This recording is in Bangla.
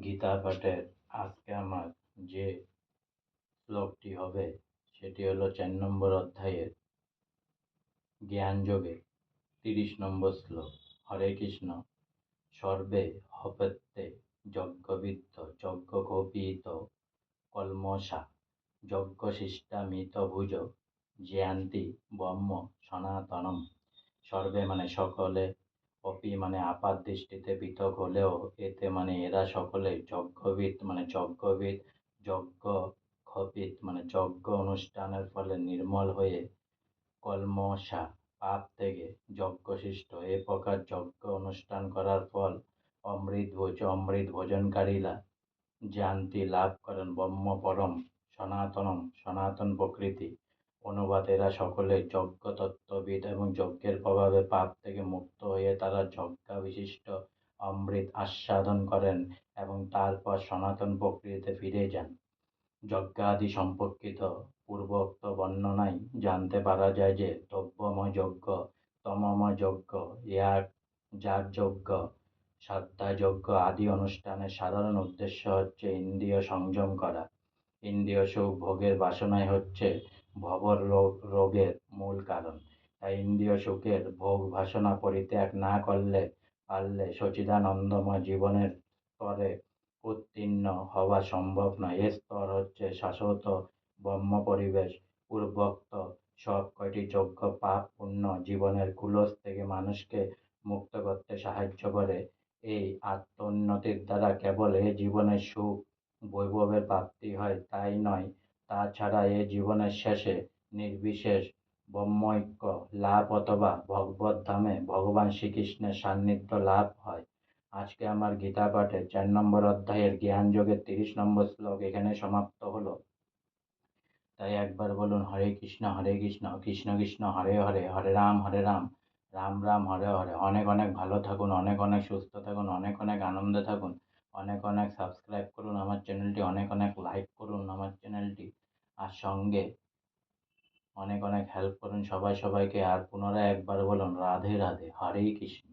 গীতা পাঠের আজকে আমার যে শ্লোকটি হবে সেটি হলো 4 নম্বর অধ্যায়ের জ্ঞানযোগে 30 নম্বর শ্লোক। হরে কৃষ্ণ। সর্বে হপত্যে যজ্ঞবিদ্ধ যজ্ঞকোপীত কলমষা যজ্ঞশিষ্টামিতভুজ জ্যান্তি ব্রহ্ম সনাতনম। সর্বে মানে সকলে, অপি মানে আপাত দৃষ্টিতে পৃথক হলেও, এতে মানে এরা সকলে, যজ্ঞবিদ মানে যজ্ঞবিদ, যজ্ঞ খপিত মানে যজ্ঞ অনুষ্ঠানের ফলে নির্মল হয়ে, কলমষা পাপ থেকে, যজ্ঞশিষ্ট এ প্রকার যজ্ঞ অনুষ্ঠান করার ফল, অমৃত ভোজনকারীরা জানতি লাভ করেন ব্রহ্ম পরম সনাতনম সনাতন প্রকৃতি। অনুবাদ: এরা সকলে যজ্ঞতত্ত্ববিদ এবং যজ্ঞের প্রভাবে পাপ থেকে মুক্ত হয়ে তারা যজ্ঞাবিশিষ্ট অমৃত আস্বাদন করেন এবং তারপর সনাতন প্রকৃতিতে ফিরে যান। যজ্ঞাদি সম্পর্কিত পূর্বোক্ত বর্ণনায় জানতে পারা যায় যে দ্রব্যময় যজ্ঞ, তমময় যজ্ঞ, যাগযজ্ঞ, শ্রদ্ধাযজ্ঞ আদি অনুষ্ঠানের সাধারণ উদ্দেশ্য হচ্ছে ইন্দ্রিয় সংযম করা। ইন্দ্রিয় সুখ ভোগের বাসনাই হচ্ছে ভবরোগের মূল কারণ। তাই ইন্দ্রিয় সুখের ভোগ বাসনা পরিত্যাগ না পারলে সচ্চিদানন্দময় জীবনের স্তরে উত্তীর্ণ হওয়া সম্ভব নয়। এ স্তর হচ্ছে শাশ্বত ব্রহ্ম পরিবেশ। পূর্বোক্ত সব কয়টি যজ্ঞ পাপ পুণ্য জীবনের কুলস থেকে মানুষকে মুক্ত করতে সাহায্য করে। এই আত্মোন্নতির দ্বারা কেবল এ জীবনের সুখ বৈভবের প্রাপ্তি হয় তাই নয়, তাছাড়া এ জীবনের শেষে নির্বিশেষ ব্রহ্মৈক্য লাভ অথবা ভগবদ্ধামে ভগবান শ্রীকৃষ্ণের সান্নিধ্য লাভ হয়। আজকে আমার গীতা পাঠের 4 নম্বর অধ্যায়ের জ্ঞানযোগের 30 নম্বর শ্লোক এখানে সমাপ্ত হলো। তাই একবার বলুন হরে কৃষ্ণ কৃষ্ণ কৃষ্ণ হরে হরে, হরে রাম রাম রাম হরে হরে। অনেক অনেক ভালো থাকুন, অনেক অনেক সুস্থ থাকুন, অনেক অনেক আনন্দে থাকুন, অনেক অনেক সাবস্ক্রাইব করুন আমার চ্যানেলটি, অনেক অনেক লাইক করুন আমার চ্যানেলটি, আর সঙ্গে অনেক অনেক হেল্প করুন সবাইকে। আর পুনরায় একবার বলুন রাধে রাধে, হরে কৃষ্ণ।